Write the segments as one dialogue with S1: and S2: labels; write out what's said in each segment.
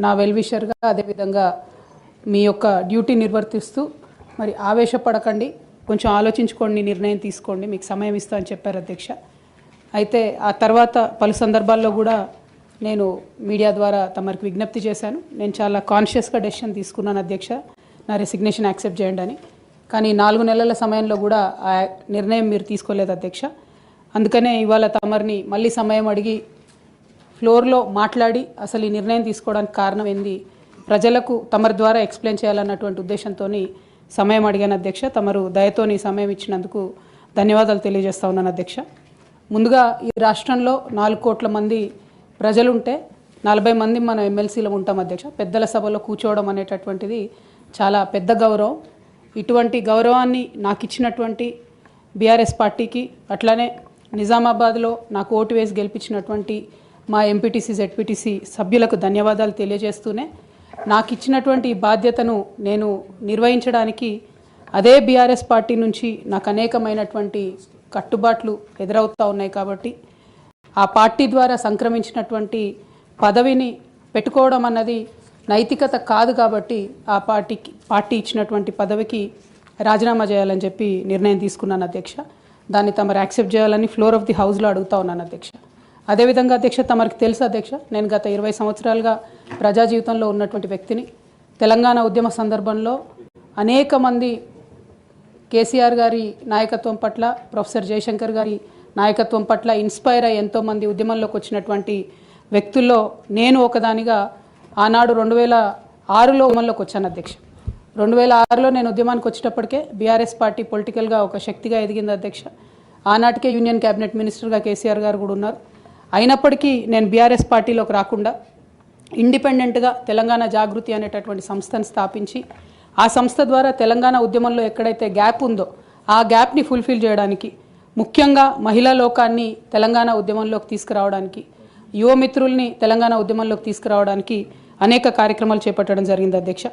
S1: నా వెల్విషర్గా అదేవిధంగా మీ యొక్క డ్యూటీ నిర్వర్తిస్తూ మరి ఆవేశపడకండి, కొంచెం ఆలోచించుకోండి, నిర్ణయం తీసుకోండి, మీకు సమయం ఇస్తా అని చెప్పారు అధ్యక్ష. అయితే ఆ తర్వాత పలు సందర్భాల్లో కూడా నేను మీడియా ద్వారా తమరికి విజ్ఞప్తి చేశాను. నేను చాలా కాన్షియస్గా డెసిషన్ తీసుకున్నాను అధ్యక్ష, నా రెసిగ్నేషన్ యాక్సెప్ట్ చేయండి అని. కానీ 4 నెలల సమయంలో కూడా ఆ నిర్ణయం మీరు తీసుకోలేదు అధ్యక్ష. అందుకనే ఇవాళ తమరిని మళ్ళీ సమయం అడిగి ఫ్లోర్లో మాట్లాడి అసలు ఈ నిర్ణయం తీసుకోవడానికి కారణం ఏంది, ప్రజలకు తమరి ద్వారా ఎక్స్ప్లెయిన్ చేయాలన్నటువంటి ఉద్దేశంతో సమయం అడిగాను అధ్యక్ష. తమరు దయతోని సమయం ఇచ్చినందుకు ధన్యవాదాలు తెలియజేస్తా ఉన్నాను అధ్యక్ష. ముందుగా ఈ రాష్ట్రంలో 4 కోట్ల మంది ప్రజలుంటే 40 మంది మనం ఎమ్మెల్సీలో ఉంటాం అధ్యక్ష. పెద్దల సభలో కూర్చోవడం అనేటటువంటిది చాలా పెద్ద గౌరవం. ఇటువంటి గౌరవాన్ని నాకు ఇచ్చినటువంటి బీఆర్ఎస్ పార్టీకి, అట్లానే నిజామాబాద్లో నాకు ఓటు వేసి గెలిపించినటువంటి మా ఎంపీటీసీ జెడ్పీటీసీ సభ్యులకు ధన్యవాదాలు తెలియజేస్తూనే, నాకు ఇచ్చినటువంటి ఈ బాధ్యతను నేను నిర్వహించడానికి అదే బీఆర్ఎస్ పార్టీ నుంచి నాకు అనేకమైనటువంటి కట్టుబాట్లు ఎదురవుతూ ఉన్నాయి. కాబట్టి ఆ పార్టీ ద్వారా సంక్రమించినటువంటి పదవిని పెట్టుకోవడం అన్నది నైతికత కాదు. కాబట్టి ఆ పార్టీ ఇచ్చినటువంటి పదవికి రాజీనామా చేయాలని చెప్పి నిర్ణయం తీసుకున్నాను అధ్యక్ష. దాన్ని తమరు యాక్సెప్ట్ చేయాలని ఫ్లోర్ ఆఫ్ ది హౌస్లో అడుగుతా ఉన్నాను అధ్యక్ష. అదేవిధంగా అధ్యక్ష, తమరికి తెలుసు అధ్యక్ష, నేను గత 20 సంవత్సరాలుగా ప్రజా జీవితంలో ఉన్నటువంటి వ్యక్తిని. తెలంగాణ ఉద్యమ సందర్భంలో అనేక మంది కేసీఆర్ గారి నాయకత్వం పట్ల, ప్రొఫెసర్ జయశంకర్ గారి నాయకత్వం పట్ల ఇన్స్పైర్ అయ్యి ఎంతోమంది ఉద్యమంలోకి వచ్చినటువంటి వ్యక్తుల్లో నేను ఒకదానిగా ఆనాడు 2006లో ఉద్యమంలోకి వచ్చాను అధ్యక్ష. 2006లో నేను ఉద్యమానికి వచ్చేటప్పటికే బీఆర్ఎస్ పార్టీ పొలిటికల్గా ఒక శక్తిగా ఎదిగింది అధ్యక్ష. ఆనాటికే యూనియన్ క్యాబినెట్ మినిస్టర్గా కేసీఆర్ గారు కూడా ఉన్నారు. అయినప్పటికీ నేను బీఆర్ఎస్ పార్టీలోకి రాకుండా ఇండిపెండెంట్గా తెలంగాణ జాగృతి అనేటటువంటి సంస్థను స్థాపించి, ఆ సంస్థ ద్వారా తెలంగాణ ఉద్యమంలో ఎక్కడైతే గ్యాప్ ఉందో ఆ గ్యాప్ని ఫుల్ఫిల్ చేయడానికి, ముఖ్యంగా మహిళా లోకాన్ని తెలంగాణ ఉద్యమంలోకి తీసుకురావడానికి, యువమిత్రుల్ని తెలంగాణ ఉద్యమంలోకి తీసుకురావడానికి అనేక కార్యక్రమాలు చేపట్టడం జరిగింది అధ్యక్ష.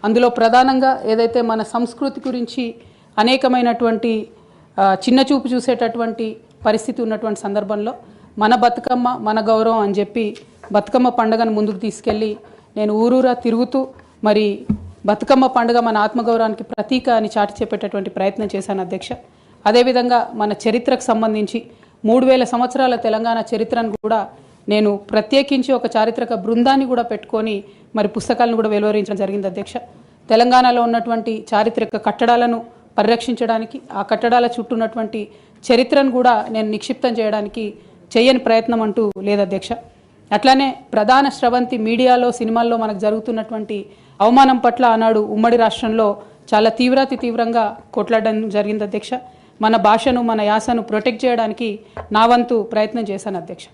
S1: అందులో ప్రధానంగా ఏదైతే మన సంస్కృతి గురించి అనేకమైనటువంటి చిన్నచూపు చూసేటటువంటి పరిస్థితి ఉన్నటువంటి సందర్భంలో మన బతుకమ్మ మన గౌరవం అని చెప్పి బతుకమ్మ పండుగను ముందుకు తీసుకెళ్ళి నేను ఊరూరా తిరుగుతూ మరి బతుకమ్మ పండుగ మన ఆత్మగౌరవానికి ప్రతీక అని చాటి చెప్పేటటువంటి ప్రయత్నం చేశాను అధ్యక్ష. అదేవిధంగా మన చరిత్రకు సంబంధించి 3000 సంవత్సరాల తెలంగాణ చరిత్రను కూడా నేను ప్రత్యేకించి ఒక చారిత్రక బృందాన్ని కూడా పెట్టుకొని మరి పుస్తకాలను కూడా వెలువరించడం జరిగింది అధ్యక్ష. తెలంగాణలో ఉన్నటువంటి చారిత్రక కట్టడాలను పరిరక్షించడానికి, ఆ కట్టడాల చుట్టూ ఉన్నటువంటి చరిత్రను కూడా నేను నిక్షిప్తం చేయడానికి చేయని ప్రయత్నం అంటూ లేదు అధ్యక్ష. అట్లానే ప్రధాన స్రవంతి మీడియాలో, సినిమాల్లో మనకు జరుగుతున్నటువంటి అవమానం పట్ల ఆనాడు ఉమ్మడి రాష్ట్రంలో చాలా తీవ్రంగా కొట్లాడడం జరిగింది అధ్యక్ష. మన భాషను, మన యాసను ప్రొటెక్ట్ చేయడానికి నా వంతు ప్రయత్నం చేశాను అధ్యక్ష.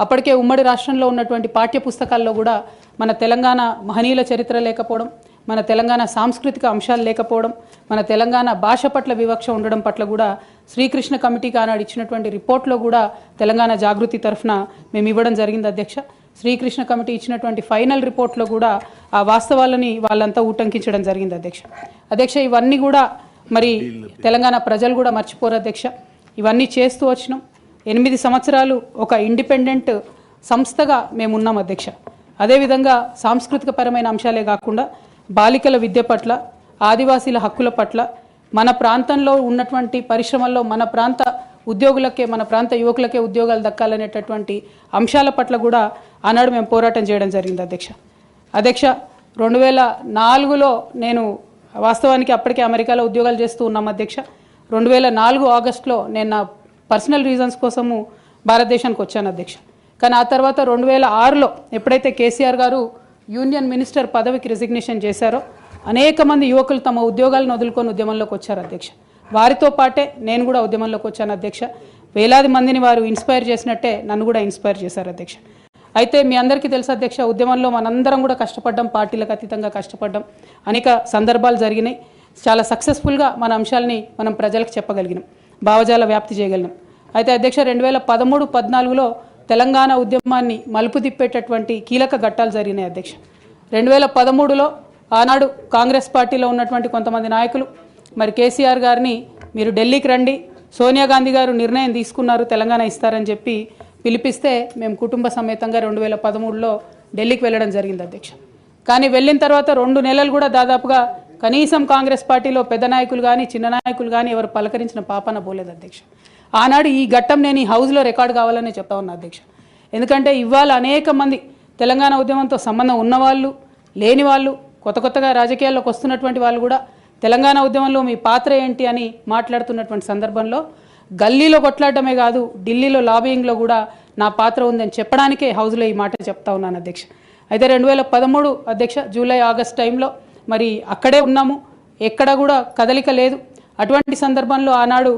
S1: అప్పటికే ఉమ్మడి రాష్ట్రంలో ఉన్నటువంటి పాఠ్య పుస్తకాల్లో కూడా మన తెలంగాణ మహనీయుల చరిత్ర లేకపోవడం, మన తెలంగాణ సాంస్కృతిక అంశాలు లేకపోవడం, మన తెలంగాణ భాష పట్ల వివక్ష ఉండడం పట్ల కూడా శ్రీకృష్ణ కమిటీకి ఆనాడు ఇచ్చినటువంటి రిపోర్ట్లో కూడా తెలంగాణ జాగృతి తరఫున మేము ఇవ్వడం జరిగింది అధ్యక్ష. శ్రీకృష్ణ కమిటీ ఇచ్చినటువంటి ఫైనల్ రిపోర్ట్లో కూడా ఆ వాస్తవాలని వాళ్ళంతా ఉటంకించడం జరిగింది అధ్యక్ష. ఇవన్నీ కూడా మరి తెలంగాణ ప్రజలు కూడా మర్చిపోరు అధ్యక్ష. ఇవన్నీ చేస్తూ వచ్చినాం. 8 సంవత్సరాలు ఒక ఇండిపెండెంట్ సంస్థగా మేము ఉన్నాం అధ్యక్ష. అదేవిధంగా సాంస్కృతిక పరమైన అంశాలే కాకుండా బాలికల విద్య పట్ల, ఆదివాసీల హక్కుల పట్ల, మన ప్రాంతంలో ఉన్నటువంటి పరిశ్రమల్లో మన ప్రాంత ఉద్యోగులకే, మన ప్రాంత యువకులకే ఉద్యోగాలు దక్కాలనేటటువంటి అంశాల పట్ల కూడా ఆనాడు మేము పోరాటం చేయడం జరిగింది అధ్యక్ష. 2004లో నేను వాస్తవానికి అప్పటికే అమెరికాలో ఉద్యోగాలు చేస్తూ ఉన్నాం అధ్యక్ష. 2004 ఆగస్టులో నేను నా పర్సనల్ రీజన్స్ కోసము భారతదేశానికి వచ్చాను అధ్యక్ష. కానీ ఆ తర్వాత 2006లో ఎప్పుడైతే కేసీఆర్ గారు యూనియన్ మినిస్టర్ పదవికి రిజిగ్నేషన్ చేశారో అనేక మంది యువకులు తమ ఉద్యోగాలను వదులుకొని ఉద్యమంలోకి వచ్చారు అధ్యక్ష. వారితో పాటే నేను కూడా ఉద్యమంలోకి వచ్చాను అధ్యక్ష. వేలాది మందిని వారు ఇన్స్పైర్ చేసినట్టే నన్ను కూడా ఇన్స్పైర్ చేశారు అధ్యక్ష. అయితే మీ అందరికీ తెలుసు అధ్యక్ష, ఉద్యమంలో మనందరం కూడా కష్టపడ్డాం, పార్టీలకు అతీతంగా కష్టపడ్డాం. అనేక సందర్భాలు జరిగినాయి. చాలా సక్సెస్ఫుల్గా మన అంశాలని మనం ప్రజలకు చెప్పగలిగినాం, భావజాల వ్యాప్తి చేయగలిగినాం. అయితే అధ్యక్ష 2013-14లో తెలంగాణ ఉద్యమాన్ని మలుపు తిప్పేటటువంటి కీలక ఘట్టాలు జరిగినాయి అధ్యక్ష. 2013లో ఆనాడు కాంగ్రెస్ పార్టీలో ఉన్నటువంటి కొంతమంది నాయకులు మరి కేసీఆర్ గారిని మీరు ఢిల్లీకి రండి, సోనియా గాంధీ గారు నిర్ణయం తీసుకున్నారు తెలంగాణ ఇస్తారని చెప్పి పిలిపిస్తే మేము కుటుంబ సమేతంగా 2013లో ఢిల్లీకి వెళ్ళడం జరిగింది అధ్యక్ష. కానీ వెళ్ళిన తర్వాత 2 నెలలు కూడా దాదాపుగా కనీసం కాంగ్రెస్ పార్టీలో పెద్ద నాయకులు కానీ చిన్న నాయకులు కానీ ఎవరు పలకరించిన పాపన పోలేదు అధ్యక్ష. ఆనాడు ఈ ఘట్టం నేను ఈ హౌస్లో రికార్డు కావాలని చెప్తా ఉన్నా అధ్యక్ష. ఎందుకంటే ఇవాళ అనేక మంది తెలంగాణ ఉద్యమంతో సంబంధం ఉన్నవాళ్ళు లేని వాళ్ళు కొత్తగా రాజకీయాల్లోకి వస్తున్నటువంటి వాళ్ళు కూడా తెలంగాణ ఉద్యమంలో మీ పాత్ర ఏంటి అని మాట్లాడుతున్నటువంటి సందర్భంలో గల్లీలో కొట్లాడటమే కాదు ఢిల్లీలో లాబియింగ్లో కూడా నా పాత్ర ఉందని చెప్పడానికే హౌస్లో ఈ మాట చెప్తా ఉన్నాను అధ్యక్ష. అయితే 2013 అధ్యక్ష జూలై ఆగస్ట్ టైంలో మరి అక్కడే ఉన్నాము, ఎక్కడ కూడా కదలిక లేదు. అటువంటి సందర్భంలో ఆనాడు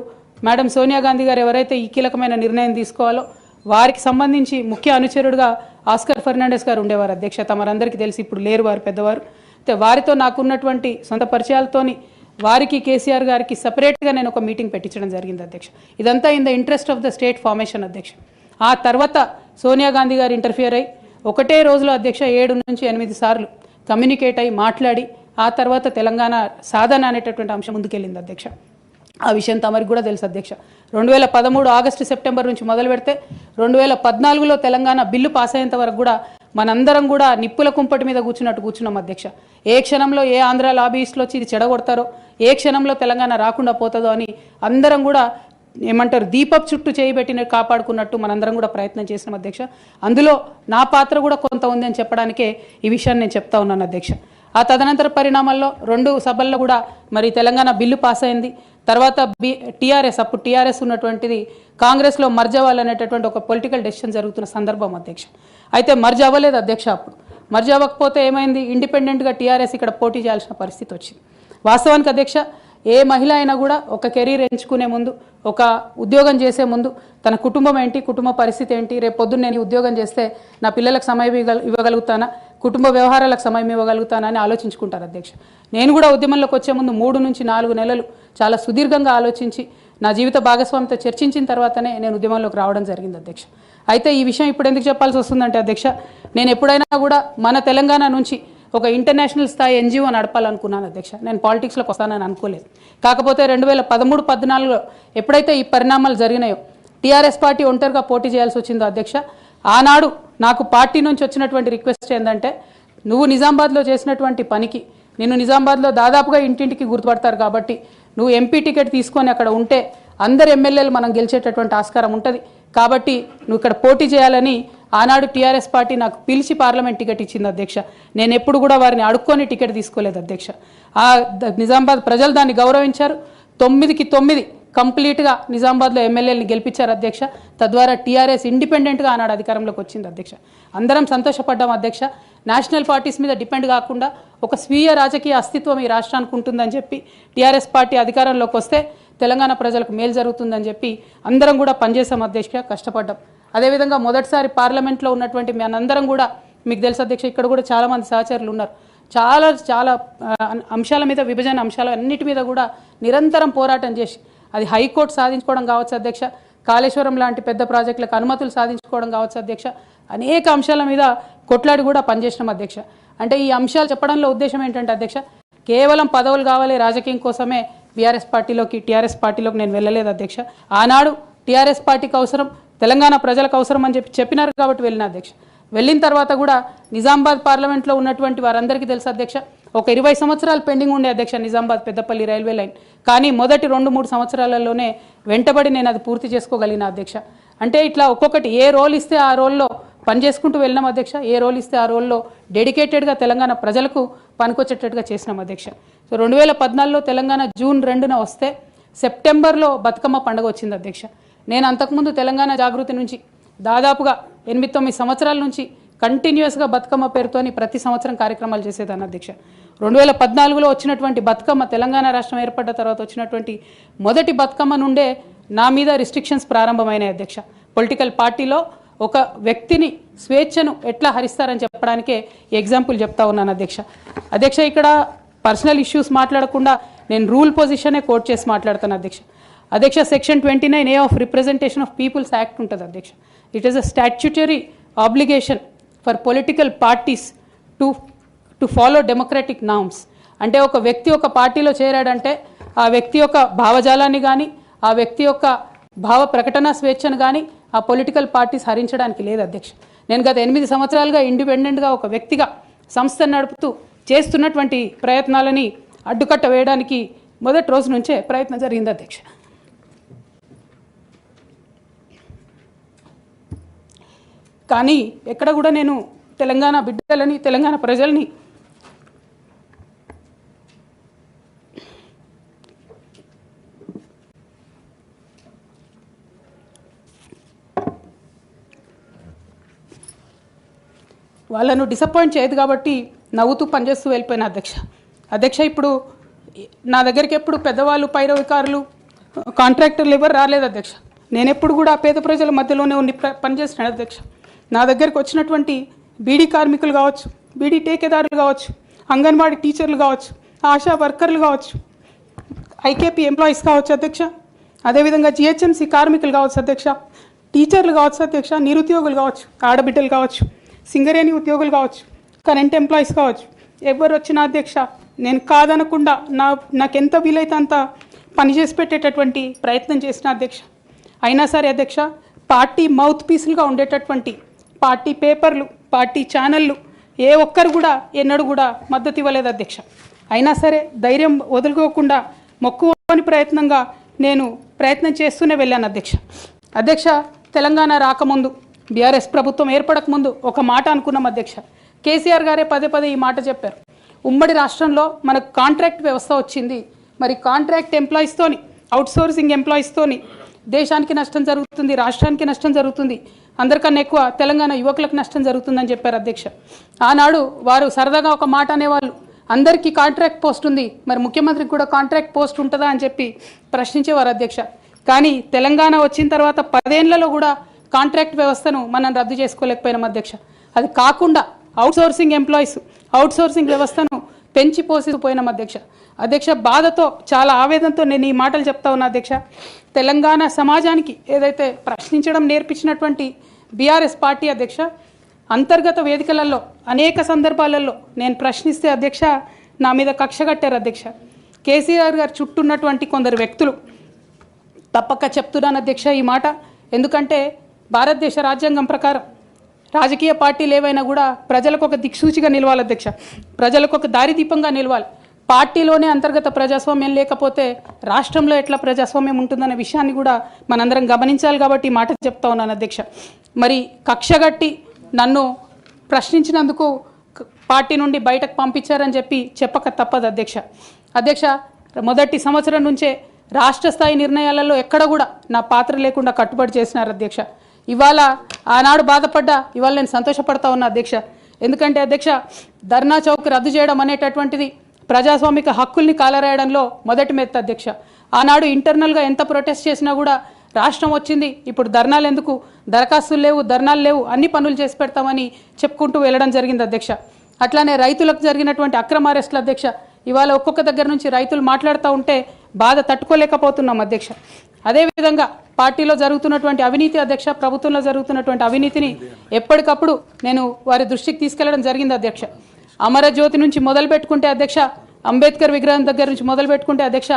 S1: మేడం సోనియా గాంధీ గారు ఎవరైతే ఈ కీలకమైన నిర్ణయం తీసుకోవాలో వారికి సంబంధించి ముఖ్య అనుచరుడుగా ఆస్కర్ ఫెర్నాండెస్ గారు ఉండేవారు అధ్యక్ష. తమరందరికీ తెలిసి ఇప్పుడు లేరు, వారు పెద్దవారు. అయితే వారితో నాకున్నటువంటి సొంత పరిచయాలతోని వారికి కేసీఆర్ గారికి సపరేట్గా నేను ఒక మీటింగ్ పెట్టించడం జరిగింది అధ్యక్ష. ఇదంతా in the interest of the state formation అధ్యక్ష. ఆ తర్వాత సోనియా గాంధీ గారు ఇంటర్ఫియర్ అయ్యి ఒకటే రోజులో అధ్యక్ష 7 నుంచి 8 సార్లు కమ్యూనికేట్ అయ్యి మాట్లాడి ఆ తర్వాత తెలంగాణ సాధన అనేటటువంటి అంశం ముందుకెళ్ళింది అధ్యక్ష. ఆ విషయం తమరికి కూడా తెలుసు అధ్యక్ష. 2013 ఆగస్టు సెప్టెంబర్ నుంచి మొదలు పెడితే 2014లో తెలంగాణ బిల్లు పాస్ అయ్యేంత వరకు కూడా మనందరం కూడా నిప్పుల కుంపటి మీద కూర్చున్నాం అధ్యక్ష. ఏ క్షణంలో ఏ ఆంధ్ర లాబీయిస్టులు వచ్చి ఇది చెడగొడతారో, ఏ క్షణంలో తెలంగాణ రాకుండా పోతుందో అని అందరం కూడా ఏమంటారు దీపపు చుట్టూ చేయబెట్టిన కాపాడుకున్నట్టు మనందరం కూడా ప్రయత్నం చేసినాం అధ్యక్ష. అందులో నా పాత్ర కూడా కొంత ఉంది అని చెప్పడానికే ఈ విషయాన్ని నేను చెప్తా ఉన్నాను అధ్యక్ష. ఆ తదనంతర పరిణామాల్లో 2 సభల్లో కూడా మరి తెలంగాణ బిల్లు పాస్ అయింది. తర్వాత టీఆర్ఎస్ అప్పుడు టీఆర్ఎస్ ఉన్నటువంటిది కాంగ్రెస్లో మర్జ్ అవ్వాలనేటటువంటి ఒక పొలిటికల్ డెసిషన్ జరుగుతున్న సందర్భం అధ్యక్ష. అయితే మర్జ్ అవ్వలేదు అధ్యక్ష. అప్పుడు మర్జ్ అవ్వకపోతే ఏమైంది, ఇండిపెండెంట్గా టీఆర్ఎస్ ఇక్కడ పోటీ చేయాల్సిన పరిస్థితి వచ్చింది. వాస్తవానికి అధ్యక్ష ఏ మహిళ అయినా కూడా ఒక కెరీర్ ఎంచుకునే ముందు, ఒక ఉద్యోగం చేసే ముందు తన కుటుంబం ఏంటి, కుటుంబ పరిస్థితి ఏంటి, రేపు పొద్దున్న నేను ఉద్యోగం చేస్తే నా పిల్లలకు సమయం ఇవ్వగలుగుతానా, కుటుంబ వ్యవహారాలకు సమయం ఇవ్వగలుగుతానా అని ఆలోచించుకుంటారు అధ్యక్ష. నేను కూడా ఉద్యమంలోకి వచ్చే ముందు 3 నుంచి 4 నెలలు చాలా సుదీర్ఘంగా ఆలోచించి నా జీవిత భాగస్వామితో చర్చించిన తర్వాతనే నేను ఉద్యమంలోకి రావడం జరిగింది అధ్యక్ష. అయితే ఈ విషయం ఇప్పుడు ఎందుకు చెప్పాల్సి వస్తుందంటే అధ్యక్ష, నేను ఎప్పుడైనా కూడా మన తెలంగాణ నుంచి ఒక ఇంటర్నేషనల్ స్థాయి ఎన్జిఓ నడపాలనుకున్నాను అధ్యక్ష. నేను పాలిటిక్స్లోకి వస్తానని అనుకోలేదు. కాకపోతే 2013-14లో ఎప్పుడైతే ఈ పరిణామాలు జరిగినాయో, టీఆర్ఎస్ పార్టీ ఒంటరిగా పోటీ చేయాల్సి వచ్చిందో అధ్యక్ష, ఆనాడు నాకు పార్టీ నుంచి వచ్చినటువంటి రిక్వెస్ట్ ఏంటంటే, నువ్వు నిజామాబాద్లో చేసినటువంటి పనికి నిన్ను నిజామాబాద్లో దాదాపుగా ఇంటింటికి గుర్తుపడతారు కాబట్టి నువ్వు ఎంపీ టికెట్ తీసుకొని అక్కడ ఉంటే అందరు ఎమ్మెల్యేలు మనం గెలిచేటటువంటి ఆస్కారం ఉంటుంది కాబట్టి నువ్వు ఇక్కడ పోటీ చేయాలని ఆనాడు టీఆర్ఎస్ పార్టీ నాకు పిలిచి పార్లమెంట్ టికెట్ ఇచ్చింది అధ్యక్ష. నేను ఎప్పుడు కూడా వారిని అడుక్కొని టికెట్ తీసుకోలేదు అధ్యక్ష. ఆ నిజామాబాద్ ప్రజలు దాన్ని గౌరవించారు. 9కి 9 కంప్లీట్గా నిజామాబాద్లో ఎమ్మెల్యేని గెలిపించారు అధ్యక్ష. తద్వారా టీఆర్ఎస్ ఇండిపెండెంట్గా ఆనాడు అధికారంలోకి వచ్చింది అధ్యక్ష. అందరం సంతోషపడ్డాం అధ్యక్ష. నేషనల్ పార్టీస్ మీద డిపెండ్ కాకుండా ఒక స్వీయ రాజకీయ అస్తిత్వం ఈ రాష్ట్రానికి ఉంటుందని చెప్పి టీఆర్ఎస్ పార్టీ అధికారంలోకి వస్తే తెలంగాణ ప్రజలకు మేలు జరుగుతుందని చెప్పి అందరం కూడా పనిచేసాం అధ్యక్ష, కష్టపడ్డాం. అదేవిధంగా మొదటిసారి పార్లమెంట్లో ఉన్నటువంటి మనందరం కూడా మీకు తెలుసు అధ్యక్ష, ఇక్కడ కూడా చాలామంది సహచరులు ఉన్నారు. చాలా అంశాల మీద, విభజన అంశాల అన్నిటి మీద కూడా నిరంతరం పోరాటం చేసి అది హైకోర్టు సాధించుకోవడం కావచ్చు అధ్యక్ష, కాళేశ్వరం లాంటి పెద్ద ప్రాజెక్టులకు అనుమతులు సాధించుకోవడం కావచ్చు అధ్యక్ష, అనేక అంశాల మీద కొట్లాడి కూడా పనిచేసినాం అధ్యక్ష. అంటే ఈ అంశాలు చెప్పడంలో ఉద్దేశం ఏంటంటే అధ్యక్ష, కేవలం పదవులు కావాలి రాజకీయం కోసమే టీఆర్ఎస్ పార్టీలోకి నేను వెళ్ళలేదు అధ్యక్ష. ఆనాడు టీఆర్ఎస్ పార్టీకి అవసరం, తెలంగాణ ప్రజలకు అవసరం అని చెప్పినారు కాబట్టి వెళ్ళిన అధ్యక్ష. వెళ్ళిన తర్వాత కూడా నిజామాబాద్ పార్లమెంట్లో ఉన్నటువంటి వారందరికీ తెలుసు అధ్యక్ష, ఒక 20 సంవత్సరాలు పెండింగ్ ఉండే అధ్యక్ష నిజామాబాద్ పెద్దపల్లి రైల్వే లైన్. కానీ మొదటి 2-3 సంవత్సరాలలోనే వెంటబడి నేను అది పూర్తి చేసుకోగలిగిన అధ్యక్ష. అంటే ఇట్లా ఒక్కొక్కటి ఏ రోల్ ఇస్తే ఆ రోల్లో పనిచేసుకుంటూ వెళ్ళినాం అధ్యక్ష. ఏ రోల్ ఇస్తే ఆ రోల్లో డెడికేటెడ్గా తెలంగాణ ప్రజలకు పనికొచ్చేటట్టుగా చేసినాం అధ్యక్ష. సో 2014లో తెలంగాణ జూన్ 2న వస్తే సెప్టెంబర్లో బతుకమ్మ పండుగ వచ్చింది అధ్యక్ష. నేను అంతకుముందు తెలంగాణ జాగృతి నుంచి దాదాపుగా 8-9 సంవత్సరాల నుంచి కంటిన్యూస్గా బతుకమ్మ పేరుతోని ప్రతి సంవత్సరం కార్యక్రమాలు చేసేదాన్ని అధ్యక్ష. 2014లో వచ్చినటువంటి బతుకమ్మ, తెలంగాణ రాష్ట్రం ఏర్పడ్డ తర్వాత వచ్చినటువంటి మొదటి బతుకమ్మ నుండే నా మీద రిస్ట్రిక్షన్స్ ప్రారంభమైనాయి అధ్యక్ష. పొలిటికల్ పార్టీలో ఒక వ్యక్తిని స్వేచ్ఛను ఎట్లా హరిస్తారని చెప్పడానికే ఎగ్జాంపుల్ చెప్తా ఉన్నాను అధ్యక్ష. ఇక్కడ పర్సనల్ ఇష్యూస్ మాట్లాడకుండా నేను రూల్ పొజిషనే కోట్ చేసి మాట్లాడతాను అధ్యక్ష. Section 29A of representation of peoples act ఉంటుంది అధ్యక్ష. It is a statutory obligation for political parties to follow democratic norms. అంటే ఒక వ్యక్తి ఒక పార్టీలో చేరాడంటే ఆ వ్యక్తి యొక్క భావజాలాన్ని కానీ, ఆ వ్యక్తి యొక్క భావ ప్రకటన స్వేచ్ఛను కానీ ఆ పొలిటికల్ పార్టీస్ హరించడానికి లేదు అధ్యక్ష. నేను గత 8 సంవత్సరాలుగా ఇండిపెండెంట్గా ఒక వ్యక్తిగా సంస్థను నడుపుతూ చేస్తున్నటువంటి ప్రయత్నాలని అడ్డుకట్ట వేయడానికి మొదటి రోజు నుంచే ప్రయత్నం జరిగింది అధ్యక్ష. కానీ ఎక్కడ కూడా నేను తెలంగాణ బిడ్డలని, తెలంగాణ ప్రజల్ని వాళ్ళను డిసప్పాయింట్ చేయదు కాబట్టి నవ్వుతూ పనిచేస్తూ వెళ్ళిపోయిన అధ్యక్ష ఇప్పుడు నా దగ్గరికి ఎప్పుడు పెద్దవాళ్ళు, పైరవికారులు, కాంట్రాక్టర్లు ఎవరు రాలేదు అధ్యక్ష. నేను ఎప్పుడు కూడా పేద ప్రజల మధ్యలోనే ఉండి పనిచేస్తున్నాను అధ్యక్ష. నా దగ్గరికి వచ్చినటువంటి బీడీ కార్మికులు కావచ్చు, బీడీ టేకేదారులు కావచ్చు, అంగన్వాడీ టీచర్లు కావచ్చు, ఆశా వర్కర్లు కావచ్చు, ఐకేపీ ఎంప్లాయీస్ కావచ్చు అధ్యక్ష, అదేవిధంగా జిహెచ్ఎంసీ కార్మికులు కావచ్చు అధ్యక్ష, టీచర్లు కావచ్చు అధ్యక్ష, నిరుద్యోగులు కావచ్చు, ఆడబిడ్డలు కావచ్చు, సింగరేణి ఉద్యోగులు కావచ్చు, కరెంట్ ఎంప్లాయీస్ కావచ్చు, ఎవరు వచ్చినా అధ్యక్ష నేను కాదనకుండా నాకెంత వీలైతే అంత పనిచేసి పెట్టేటటువంటి ప్రయత్నం చేసిన అధ్యక్ష. అయినా సరే అధ్యక్ష పార్టీ మౌత్ పీసులుగా ఉండేటటువంటి పార్టీ పేపర్లు, పార్టీ ఛానళ్ళు ఏ ఒక్కరు కూడా ఎన్నడూ కూడా మద్దతు ఇవ్వలేదు అధ్యక్ష. అయినా సరే ధైర్యం వదులుకోకుండా మొక్కువని ప్రయత్నంగా నేను ప్రయత్నం చేస్తూనే వెళ్ళాను అధ్యక్ష. తెలంగాణ రాకముందు, బీఆర్ఎస్ ప్రభుత్వం ఏర్పడకముందు ఒక మాట అనుకున్నాం అధ్యక్ష. కేసీఆర్ గారే పదే ఈ మాట చెప్పారు. ఉమ్మడి రాష్ట్రంలో మనకు కాంట్రాక్ట్ వ్యవస్థ వచ్చింది, మరి కాంట్రాక్ట్ ఎంప్లాయీస్తోని, అవుట్సోర్సింగ్ ఎంప్లాయీస్తోని దేశానికి నష్టం జరుగుతుంది, రాష్ట్రానికి నష్టం జరుగుతుంది, అందరికన్నా ఎక్కువ తెలంగాణ యువకులకు నష్టం జరుగుతుందని చెప్పారు అధ్యక్ష. ఆనాడు వారు సరదాగా ఒక మాట అనేవాళ్ళు, అందరికీ కాంట్రాక్ట్ పోస్ట్ ఉంది, మరి ముఖ్యమంత్రికి కూడా కాంట్రాక్ట్ పోస్ట్ ఉంటుందా అని చెప్పి ప్రశ్నించేవారు అధ్యక్ష. కానీ తెలంగాణ వచ్చిన తర్వాత 10 ఏళ్లలో కూడా కాంట్రాక్ట్ వ్యవస్థను మనం రద్దు చేసుకోలేకపోయినాం అధ్యక్ష. అది కాకుండా అవుట్సోర్సింగ్ ఎంప్లాయీస్, అవుట్సోర్సింగ్ వ్యవస్థను పెంచి పోసిపోయినాం అధ్యక్ష. బాధతో, చాలా ఆవేదనతో నేను ఈ మాటలు చెప్తా ఉన్నా అధ్యక్ష. తెలంగాణ సమాజానికి ఏదైతే ప్రశ్నించడం నేర్పించినటువంటి బీఆర్ఎస్ పార్టీ అధ్యక్ష, అంతర్గత వేదికలలో అనేక సందర్భాలలో నేను ప్రశ్నిస్తే అధ్యక్ష నా మీద కక్ష కట్టారు అధ్యక్ష. కేసీఆర్ గారు చుట్టూ ఉన్నటువంటి కొందరు వ్యక్తులు, తప్పక చెప్తున్నాను అధ్యక్ష ఈ మాట, ఎందుకంటే భారతదేశ రాజ్యాంగం ప్రకారం రాజకీయ పార్టీలు ఏవైనా కూడా ప్రజలకు ఒక దిక్సూచిగా నిలవాలి అధ్యక్ష, ప్రజలకు ఒక దారిదీపంగా నిలవాలి. పార్టీలోనే అంతర్గత ప్రజాస్వామ్యం లేకపోతే రాష్ట్రంలో ఎట్లా ప్రజాస్వామ్యం ఉంటుందనే విషయాన్ని కూడా మనందరం గమనించాలి కాబట్టి ఈ మాట చెప్తా ఉన్నాను అధ్యక్ష. మరి కక్షగట్టి నన్ను ప్రశ్నించినందుకు పార్టీ నుండి బయటకు పంపించారని చెప్పక తప్పదు అధ్యక్ష. మొదటి సంవత్సరం నుంచే రాష్ట్ర స్థాయి నిర్ణయాలలో ఎక్కడ కూడా నా పాత్ర లేకుండా కట్టుబడి చేసినారు అధ్యక్ష. ఇవాళ ఆనాడు బాధపడ్డా ఇవాళ నేను సంతోషపడతా ఉన్నా అధ్యక్ష. ఎందుకంటే అధ్యక్ష ధర్నా చౌక్ రద్దు చేయడం అనేటటువంటిది ప్రజాస్వామిక హక్కుల్ని కాలరాయడంలో మొదటి మెత్త అధ్యక్ష. ఆనాడు ఇంటర్నల్గా ఎంత ప్రొటెస్ట్ చేసినా కూడా రాష్ట్రం వచ్చింది, ఇప్పుడు ధర్నాలు ఎందుకు, దరఖాస్తులు లేవు, ధర్నాలు లేవు, అన్ని పనులు చేసి పెడతామని చెప్పుకుంటూ వెళ్ళడం జరిగింది అధ్యక్ష. అట్లానే రైతులకు జరిగినటువంటి అక్రమ అరెస్టులు అధ్యక్ష, ఇవాళ ఒక్కొక్క దగ్గర నుంచి రైతులు మాట్లాడుతూ ఉంటే బాధ తట్టుకోలేకపోతున్నాం అధ్యక్ష. అదేవిధంగా పార్టీలో జరుగుతున్నటువంటి అవినీతి అధ్యక్ష, ప్రభుత్వంలో జరుగుతున్నటువంటి అవినీతిని ఎప్పటికప్పుడు నేను వారి దృష్టికి తీసుకెళ్లడం జరిగింది అధ్యక్ష. అమరజ్యోతి నుంచి మొదలు పెట్టుకుంటే అధ్యక్ష, అంబేద్కర్ విగ్రహం దగ్గర నుంచి మొదలు పెట్టుకుంటే అధ్యక్ష,